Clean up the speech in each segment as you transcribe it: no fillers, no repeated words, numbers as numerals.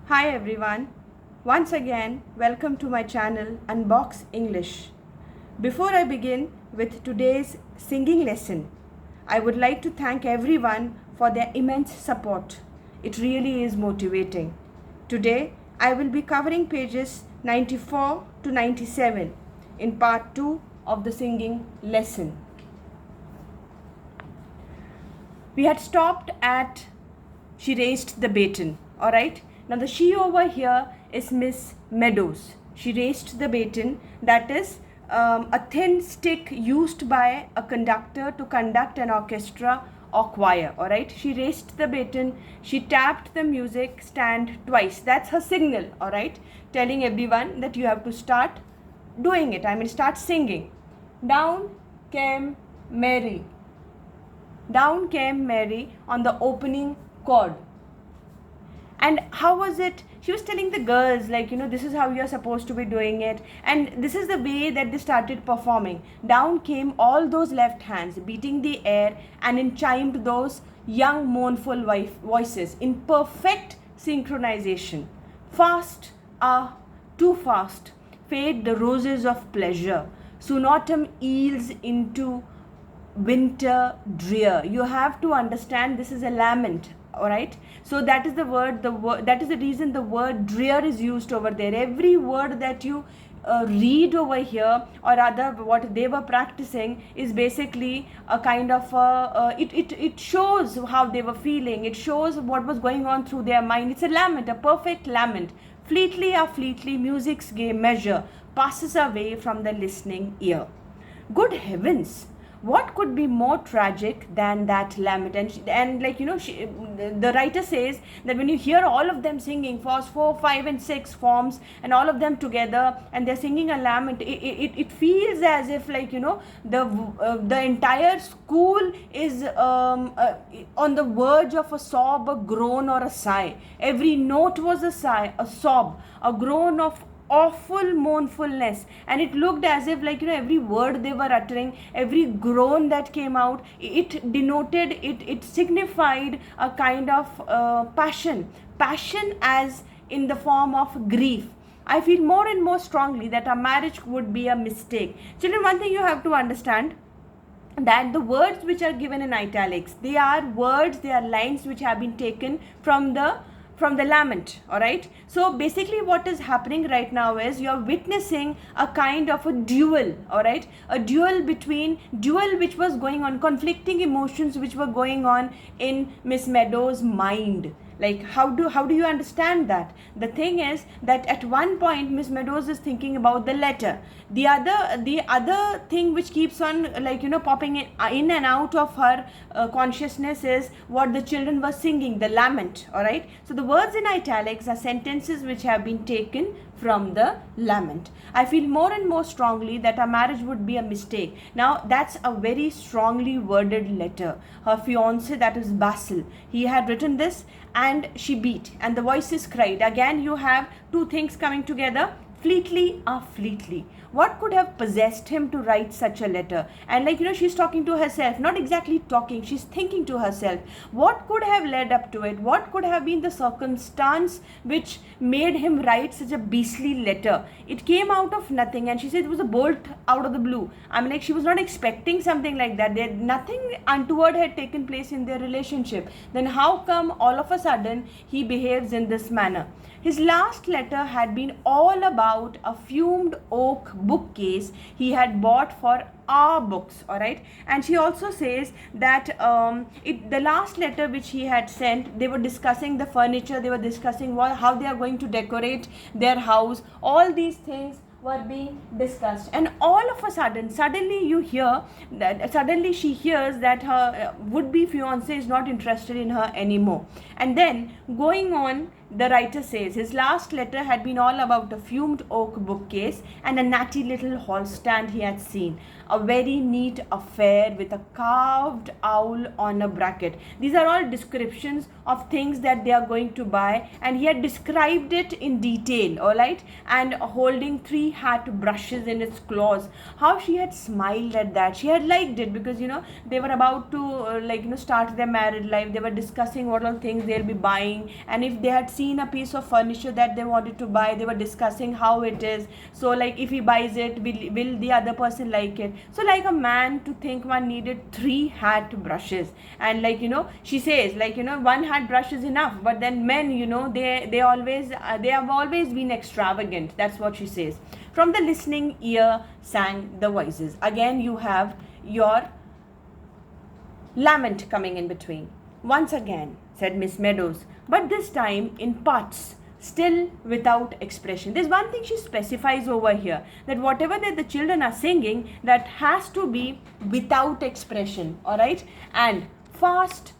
Hi everyone. Once again, welcome to my channel Unbox English. Before I begin with today's singing lesson, I would like to thank everyone for their immense support. It really is motivating. Today, I will be covering pages 94 to 97 in part 2 of the singing lesson. We had stopped at she raised the baton, all right? Now the she over here is Miss Meadows. She raised the baton, that is a thin stick used by a conductor to conduct an orchestra or choir, all right? She raised the baton, she tapped the music stand twice. That's her signal, all right? Telling everyone that you have to start doing it. Start singing. Down came Mary. Down came Mary on the opening chord. And how was it? She was telling the girls, this is how you're supposed to be doing it. And this is the way that they started performing. Down came all those left hands, beating the air, and in chimed those young, mournful voices in perfect synchronization. Fast, too fast, fade the roses of pleasure. Soon autumn yields into winter drear. You have to understand this is a lament, all right? So that is the word, that is the reason the word drear is used over there. Every word that you read over here, or rather what they were practicing, is basically a kind of it shows how they were feeling. It shows what was going on through their mind. It's a lament, a perfect lament. Fleetly music's gay measure passes away from the listening ear. Good heavens, what could be more tragic than that lament? The writer says that when you hear all of them singing, 4, 5 and 6 forms, and all of them together, and they're singing a lament, it feels as if the entire school is on the verge of a sob, a groan, or a sigh. Every note was a sigh, a sob, a groan of awful mournfulness, and it looked as if every word they were uttering, every groan that came out, it denoted, it signified a kind of passion as in the form of grief. I feel more and more strongly that a marriage would be a mistake. Children, one thing you have to understand, that the words which are given in italics, they are lines which have been taken from the lament, all right? So basically what is happening right now is you're witnessing a kind of a duel, all right? A duel which was going on, conflicting emotions which were going on in Miss Meadows' mind. How do you understand that? The thing is that at one point Miss Meadows is thinking about the letter. The other thing which keeps on popping in and out of her consciousness is what the children were singing, the lament, all right? So the words in italics are sentences which have been taken from the lament. I feel more and more strongly that a marriage would be a mistake. Now that's a very strongly worded letter. Her fiancé, that is Basil, he had written this, and she beat, and the voices cried. Again you have two things coming together, fleetly. What could have possessed him to write such a letter? And she's talking to herself, not exactly talking, she's thinking to herself. What could have led up to it? What could have been the circumstance which made him write such a beastly letter? It came out of nothing, and she said it was a bolt out of the blue. She was not expecting something like that. Nothing untoward had taken place in their relationship. Then how come all of a sudden he behaves in this manner? His last letter had been all about a fumed oak bookcase he had bought for our books, all right? And she also says that the last letter which he had sent, they were discussing the furniture, they were discussing how they are going to decorate their house. All these things were being discussed, and all of a sudden, suddenly she hears that her would-be fiancé is not interested in her anymore. And then going on, the writer says his last letter had been all about a fumed oak bookcase and a natty little hall stand he had seen. A very neat affair with a carved owl on a bracket. These are all descriptions of things that they are going to buy, and he had described it in detail, all right? And holding 3 hat brushes in its claws. How she had smiled at that. She had liked it because they were about to start their married life. They were discussing what all things they'll be buying, and if they had seen a piece of furniture that they wanted to buy. They were discussing how it is. So like if he buys it, will the other person like it? So like a man to think one needed 3 hat brushes, and like she says like 1 hat brush is enough. But then men, they always they have always been extravagant. That's what she says. From the listening ear sang the voices. Again you have your lament coming in between. Once again, said Miss Meadows, but this time in parts, still without expression. There's one thing she specifies over here, that whatever that the children are singing, that has to be without expression, alright? And fast,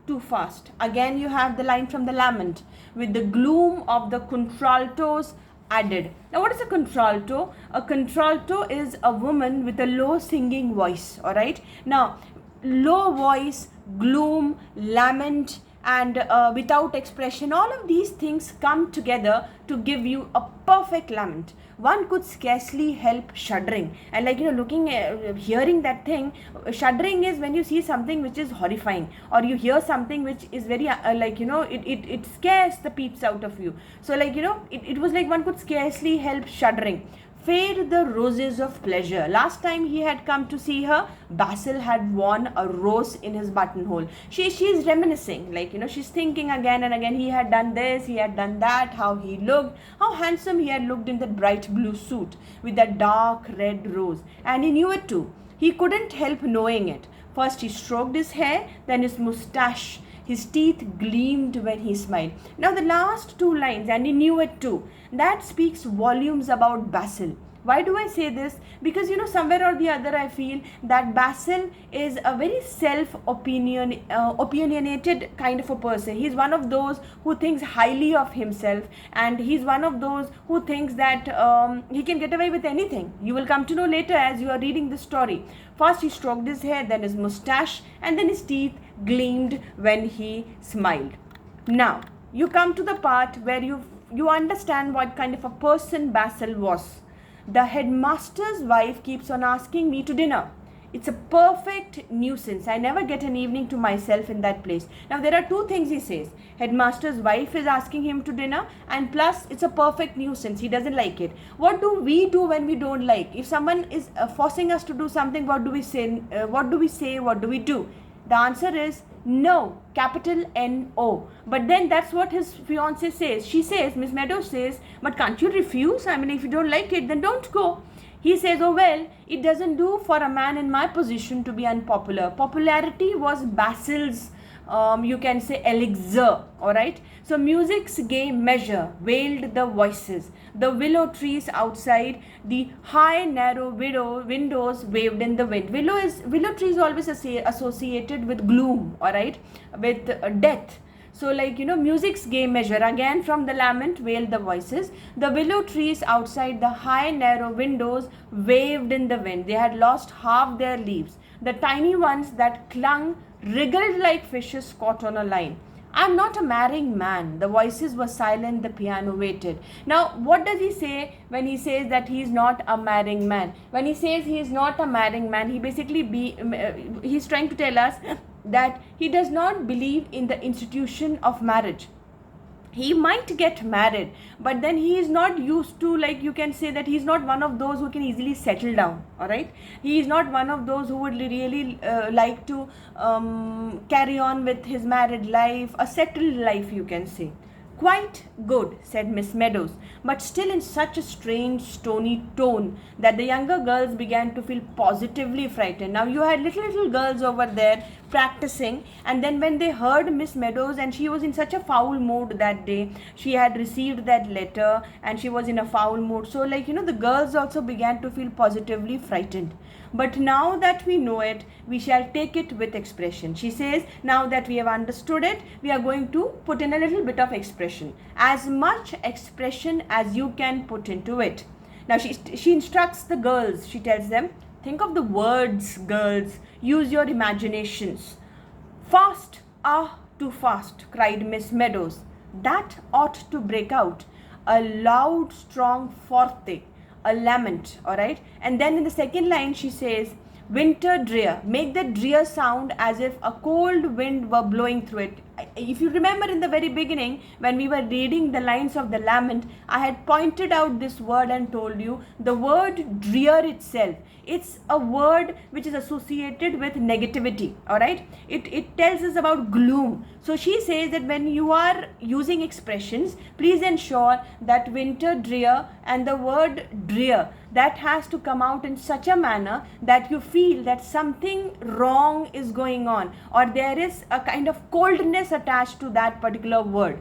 too fast. Again you have the line from the lament, with the gloom of the contraltos added. Now what is a contralto? A contralto is a woman with a low singing voice, alright? Now low voice, gloom, lament, and without expression, all of these things come together to give you a perfect lament. One could scarcely help shuddering, and like looking at, hearing that thing, shuddering is when you see something which is horrifying, or you hear something which is very it scares the peeps out of you. So like it was like one could scarcely help shuddering. Fade the roses of pleasure. Last time he had come to see her, Basil had worn a rose in his buttonhole. She's reminiscing, like she's thinking again and again, he had done this, he had done that, how he looked, how handsome he had looked in that bright blue suit with that dark red rose, and he knew it too. He couldn't help knowing it. First he stroked his hair, then his moustache. His teeth gleamed when he smiled. Now the last 2 lines, and he knew it too, that speaks volumes about Basil. Why do I say this? Because somewhere or the other I feel that Basil is a very opinionated kind of a person. He's one of those who thinks highly of himself, and he's one of those who thinks that he can get away with anything. You will come to know later as you are reading the story. First he stroked his hair, then his moustache, and then his teeth gleamed when he smiled. Now you come to the part where you understand what kind of a person Basil was. The headmaster's wife keeps on asking me to dinner. It's a perfect nuisance. I never get an evening to myself in that place. Now there are 2 things he says. Headmaster's wife is asking him to dinner, and plus it's a perfect nuisance. He doesn't like it. What do we do when we don't like? If someone is forcing us to do something, what do we say? What do we do? The answer is no, capital N-O. But then that's what his fiancée says. She says, Miss Meadows says, but can't you refuse? I mean, if you don't like it, then don't go. He says, oh well, it doesn't do for a man in my position to be unpopular. Popularity was Basil's, you can say, elixir, alright? So music's gay measure wailed the voices. The willow trees outside the high narrow windows waved in the wind. Willow trees always associated with gloom, alright, with death. So like music's gay measure, again from the lament wailed the voices. The willow trees outside the high narrow windows waved in the wind. They had lost half their leaves. The tiny ones that clung wriggled like fishes caught on a line. I'm not a marrying man. The voices were silent, the piano waited. Now, what does he say when he says that he is not a marrying man? When he says he is not a marrying man, he basically he's trying to tell us that he does not believe in the institution of marriage. He might get married, but then he is not used to, like you can say that he is not one of those who can easily settle down, alright? He is not one of those who would really like to carry on with his married life, a settled life you can say. Quite good, said Miss Meadows, but still in such a strange stony tone that the younger girls began to feel positively frightened. Now you had little girls over there practicing, and then when they heard Miss Meadows, and she was in such a foul mood that day, she had received that letter and she was in a foul mood, so like the girls also began to feel positively frightened. But now that we know it, we shall take it with expression. She says, now that we have understood it, we are going to put in a little bit of expression. As much expression as you can put into it. Now she instructs the girls. She tells them, think of the words, girls. Use your imaginations. Fast, too fast, cried Miss Meadows. That ought to break out. A loud, strong forte. A lament, alright? And then in the second line she says, winter drear. Make the drear sound as if a cold wind were blowing through it. if you remember in the very beginning, when we were reading the lines of the lament, I had pointed out this word and told you the word drear itself. It's a word which is associated with negativity, all right? It tells us about gloom. So she says that when you are using expressions, please ensure that winter drear and the word drear, that has to come out in such a manner that you feel that something wrong is going on, or there is a kind of coldness attached to that particular word.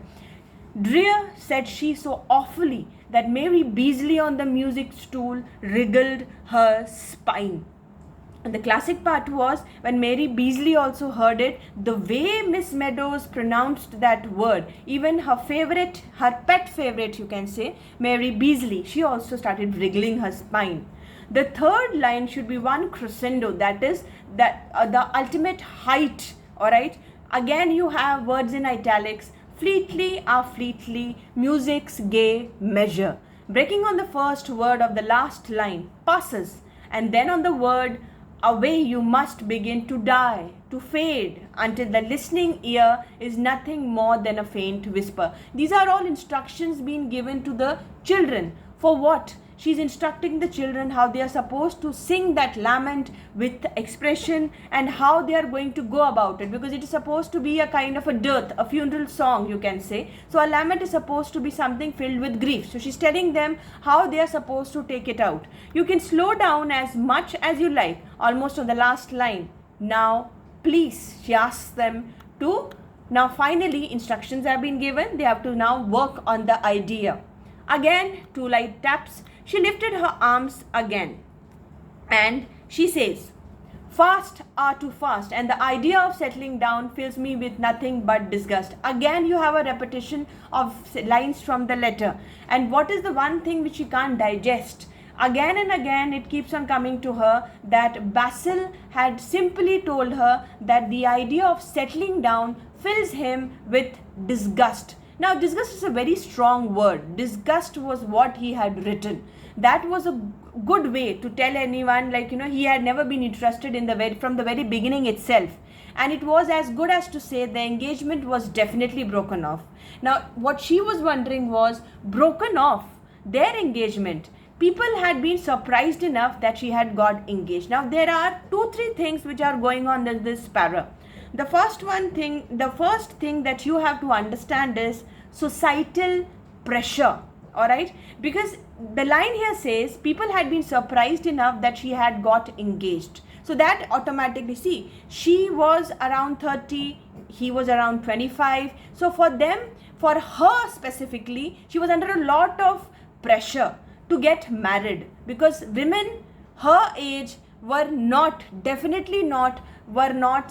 Drear, said she so awfully that Mary Beasley on the music stool wriggled her spine. And the classic part was when Mary Beasley also heard it, the way Miss Meadows pronounced that word, even her pet favorite, you can say, Mary Beasley, she also started wriggling her spine. The third line should be one crescendo, that is that the ultimate height, all right? Again, you have words in italics. Fleetly are fleetly, music's gay measure. Breaking on the first word of the last line, passes, and then on the word, away you must begin to die, to fade, until the listening ear is nothing more than a faint whisper. These are all instructions being given to the children. For what? She's instructing the children how they are supposed to sing that lament with expression and how they are going to go about it, because it is supposed to be a kind of a dirth, a funeral song, you can say. So a lament is supposed to be something filled with grief. So she's telling them how they are supposed to take it out. You can slow down as much as you like, almost on the last line. Now, please, she asks them to, now finally instructions have been given. They have to now work on the idea. Again, 2 light taps. She lifted her arms again and she says, fast are too fast, and the idea of settling down fills me with nothing but disgust. Again, you have a repetition of lines from the letter. And what is the one thing which she can't digest? Again and again, it keeps on coming to her that Basil had simply told her that the idea of settling down fills him with disgust. Now, disgust is a very strong word. Disgust was what he had written. That was a good way to tell anyone, like, he had never been interested in from the very beginning itself. And it was as good as to say the engagement was definitely broken off. Now, what she was wondering was, broken off their engagement. People had been surprised enough that she had got engaged. Now, there are 2-3 things which are going on in this para. The first thing that you have to understand is societal pressure, all right? Because the line here says people had been surprised enough that she had got engaged. So that automatically, see, she was around 30, he was around 25. So for her specifically, she was under a lot of pressure to get married, because women her age were not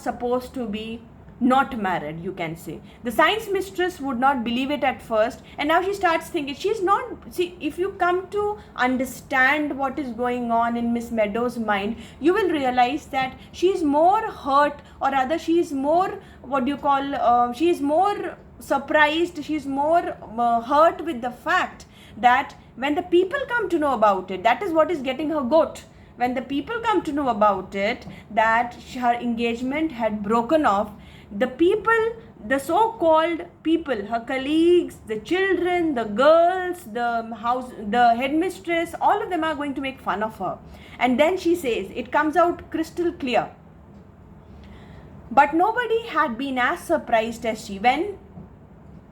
supposed to be not married, you can say. The science mistress would not believe it at first, and now she starts thinking, she's not, see, if you come to understand what is going on in Miss Meadows' mind, you will realize that she's more hurt, or rather she's more, she's more surprised, she's more hurt with the fact that when the people come to know about it, that is what is getting her goat. When the people come to know about it, that her engagement had broken off, the people, the so-called people, her colleagues, the children, the girls, the headmistress, all of them are going to make fun of her. And then she says, it comes out crystal clear. But nobody had been as surprised as she. When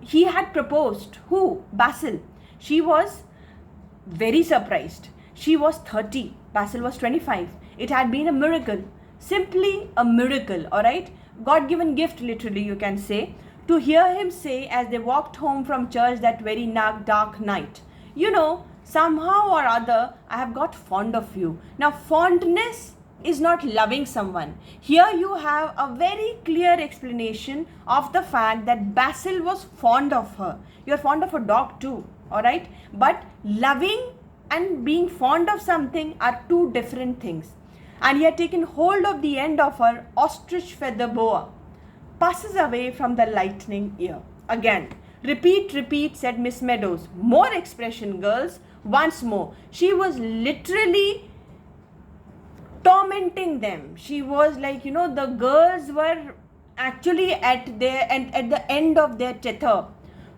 he had proposed, who? Basil. She was very surprised. She was 30. Basil was 25. It had been a miracle. Simply a miracle, alright? God-given gift, literally, you can say. To hear him say as they walked home from church that very dark night, somehow or other, I have got fond of you. Now, fondness is not loving someone. Here you have a very clear explanation of the fact that Basil was fond of her. You're fond of a dog too, alright? But loving and being fond of something are 2 different things. And he had taken hold of the end of her ostrich feather boa. Passes away from the lightning ear. Again, repeat, said Miss Meadows. More expression, girls. Once more. She was literally tormenting them. She was like, the girls were actually at the end of their tether.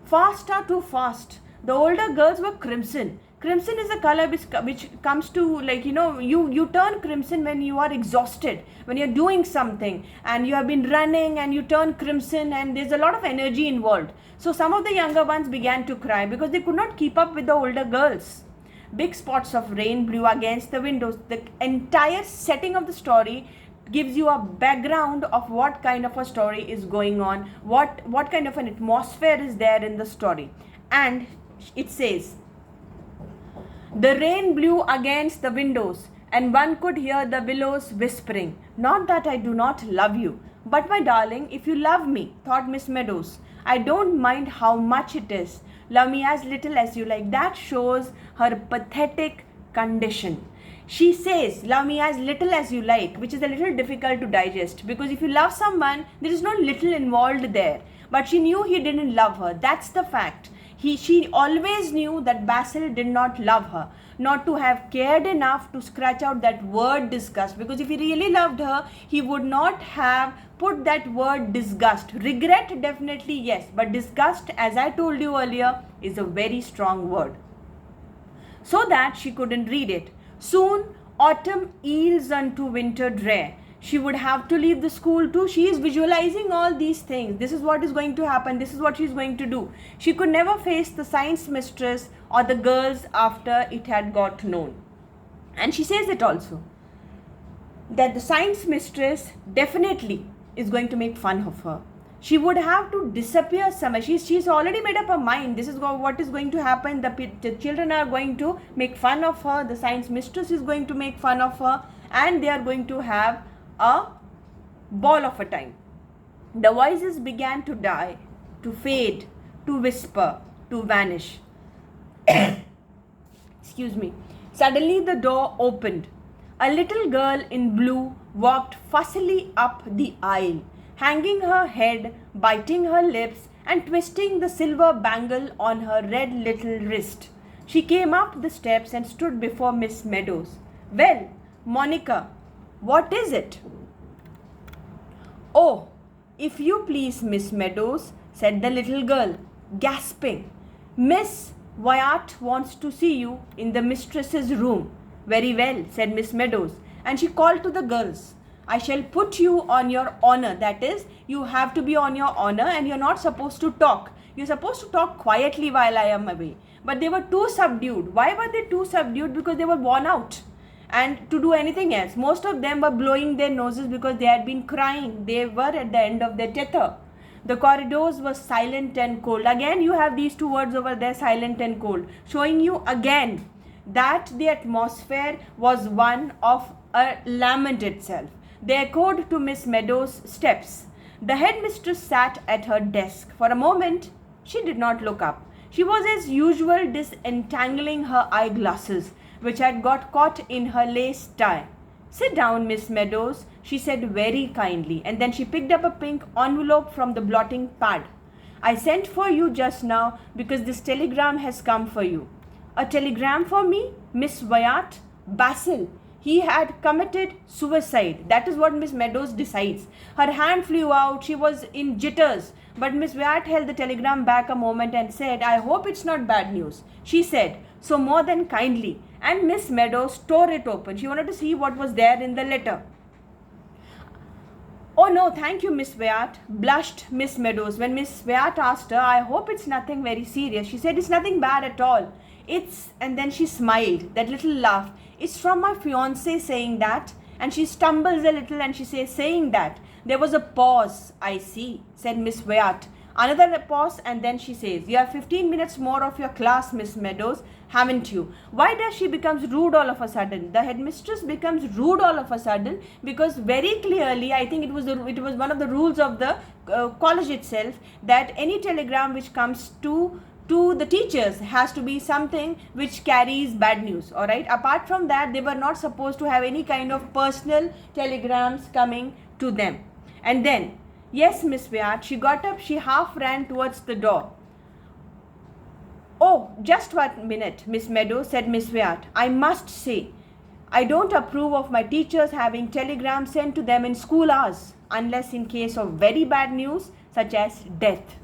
Faster too fast. The older girls were crimson. Crimson is a color which comes to, like, you turn crimson when you are exhausted, when you're doing something and you have been running and you turn crimson and there's a lot of energy involved. So some of the younger ones began to cry because they could not keep up with the older girls. Big spots of rain blew against the windows. The entire setting of the story gives you a background of what kind of a story is going on, what kind of an atmosphere is there in the story. And it says, the rain blew against the windows, and one could hear the willows whispering, "Not that I do not love you, but my darling, if you love me," thought Miss Meadows, "I don't mind how much it is. Love me as little as you like." That shows her pathetic condition. She says, love me as little as you like, which is a little difficult to digest, because if you love someone, there is no little involved there. But she knew he didn't love her. That's the fact. She always knew that Basil did not love her, not to have cared enough to scratch out that word disgust, because if he really loved her, he would not have put that word disgust. Regret, definitely yes, but disgust, as I told you earlier, is a very strong word. So that she couldn't read it. Soon autumn yields unto winter drear. She would have to leave the school too. She is visualizing all these things. This is what is going to happen. This is what she is going to do. She could never face the science mistress or the girls after it had got known. And she says it also, that the science mistress definitely is going to make fun of her. She would have to disappear somewhere. She's already made up her mind. This is what is going to happen. The children are going to make fun of her. The science mistress is going to make fun of her. And they are going to have a ball of a time. The voices began to die, to fade, to whisper, to vanish. Excuse me. Suddenly the door opened. A little girl in blue walked fussily up the aisle, hanging her head, biting her lips, and twisting the silver bangle on her red little wrist. She came up the steps and stood before Miss Meadows. "Well, Monica, what is it?" "Oh, if you please, Miss Meadows," said the little girl, gasping. "Miss Wyatt wants to see you in the mistress's room." "Very well," said Miss Meadows, and she called to the girls. "I shall put you on your honor. That is, you have to be on your honor and you're not supposed to talk. You're supposed to talk quietly while I am away." But they were too subdued. Why were they too subdued? Because they were worn out and to do anything else. Most of them were blowing their noses because they had been crying. They were at the end of their tether. The corridors were silent and cold. Again, you have these two words over there, silent and cold, showing you again that the atmosphere was one of a lament itself. They echoed to Miss Meadows' steps. The headmistress sat at her desk. For a moment, she did not look up. She was as usual disentangling her eyeglasses, which had got caught in her lace tie. "Sit down, Miss Meadows," she said very kindly, and then she picked up a pink envelope from the blotting pad. "I sent for you just now because this telegram has come for you." "A telegram for me? Miss Wyatt? Basil? He had committed suicide." That is what Miss Meadows decides. Her hand flew out. She was in jitters. But Miss Wyatt held the telegram back a moment and said, "I hope it's not bad news," she said, so more than kindly. And Miss Meadows tore it open. She wanted to see what was there in the letter. "Oh no, thank you, Miss Wyatt," blushed Miss Meadows. When Miss Wyatt asked her, "I hope it's nothing very serious," she said, "It's nothing bad at all. And then she smiled, that little laugh. "It's from my fiancé saying that." And she stumbles a little and she says, "Saying that." There was a pause. "I see," said Miss Wyatt. Another pause, and then she says, "You have 15 minutes more of your class, Miss Meadows, haven't you?" Why does she becomes rude all of a sudden? The headmistress becomes rude all of a sudden because very clearly, I think it was one of the rules of the college itself, that any telegram which comes to the teachers has to be something which carries bad news. All right. Apart from that, they were not supposed to have any kind of personal telegrams coming to them. And then, yes, Miss Wyatt, she got up, she half ran towards the door. "Oh, just 1 minute, Miss Meadows," said Miss Wyatt. "I must say, I don't approve of my teachers having telegrams sent to them in school hours." unless in case of very bad news such as death,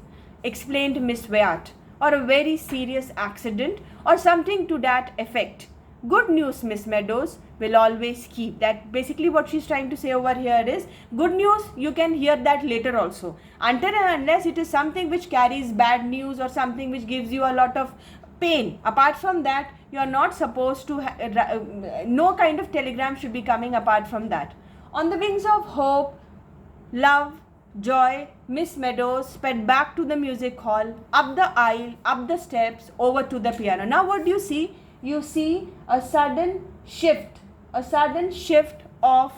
explained Miss Wyatt, or a very serious accident or something to that effect. Good news, Miss Meadows, will always keep. That basically what she's trying to say over here is good news, you can hear that later also. Until and unless it is something which carries bad news or something which gives you a lot of pain. Apart from that, you are not supposed to, no kind of telegram should be coming apart from that. On the wings of hope, love, joy, Miss Meadows sped back to the music hall, up the aisle, up the steps, over to the piano. Now what do you see? You see a sudden shift of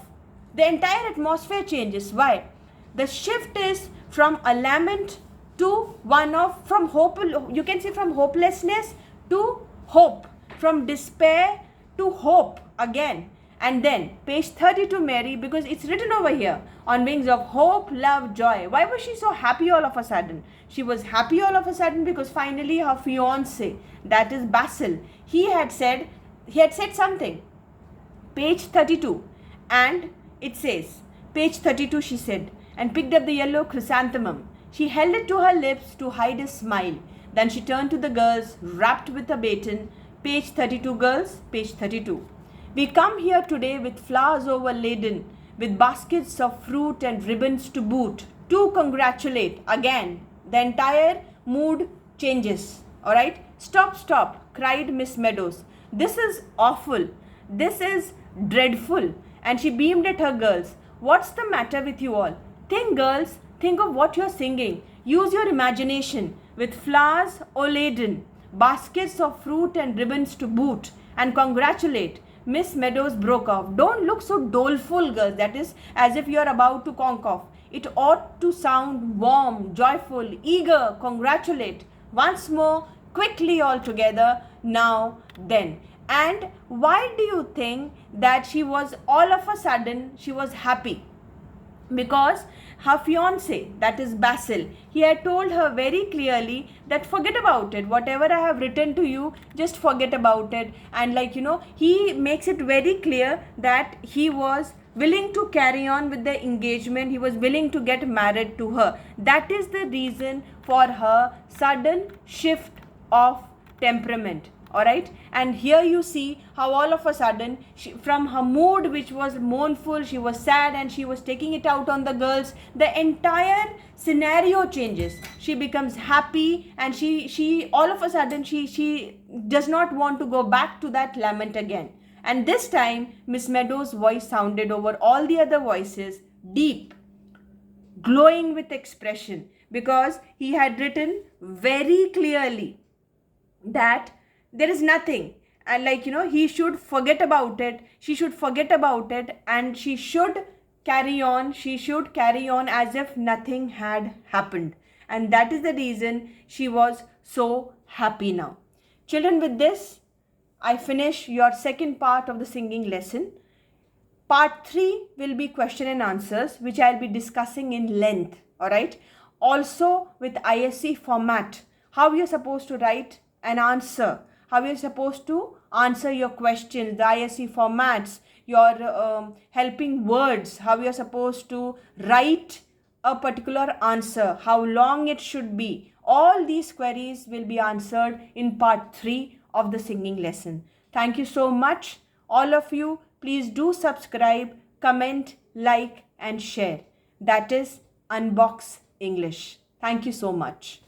the entire atmosphere changes. Why? The shift is from a lament to one of, from hope, you can say from hopelessness to hope, from despair to hope again. And then page 32, Mary, because it's written over here, on wings of hope, love, joy. Why was she so happy all of a sudden? She was happy all of a sudden because finally her fiancé, that is Basil, he had said something. Page 32, and it says, page 32, she said, and picked up the yellow chrysanthemum. She held it to her lips to hide a smile. Then she turned to the girls, wrapped with a baton. Page 32, girls, page 32. We come here today with flowers overladen, with baskets of fruit and ribbons to boot, to congratulate. Again, the entire mood changes. Alright? Stop, cried Miss Meadows. This is awful. This is dreadful. And she beamed at her girls. What's the matter with you all? Think, girls, think of what you're singing. Use your imagination. With flowers o'erladen, baskets of fruit and ribbons to boot, and congratulate. Miss Meadows broke off. Don't look so doleful, girls. That is as if you are about to conk off. It ought to sound warm, joyful, eager, congratulate. Once more, quickly all together, now, then. And why do you think that she was all of a sudden, she was happy? Because her fiancé, that is Basil, he had told her very clearly that forget about it, whatever I have written to you, just forget about it. And he makes it very clear that he was willing to carry on with the engagement, he was willing to get married to her. That is the reason for her sudden shift of temperament. Alright, and here you see how all of a sudden from her mood, which was mournful, she was sad and she was taking it out on the girls. The entire scenario changes. She becomes happy and she all of a sudden she does not want to go back to that lament again. And this time Miss Meadows' voice sounded over all the other voices, deep, glowing with expression, because he had written very clearly that there is nothing, and he should forget about it, she should forget about it, and she should carry on as if nothing had happened. And that is the reason she was so happy now. Children, with this I finish your second part of the singing lesson. Part 3 will be question and answers, which I'll be discussing in length. Alright, also with ISC format, how you're supposed to write an answer, how you're supposed to answer your questions, the ISC formats, your helping words, how you're supposed to write a particular answer, how long it should be. All these queries will be answered in part 3 of the singing lesson. Thank you so much. All of you, please do subscribe, comment, like and share. That is Unbox English. Thank you so much.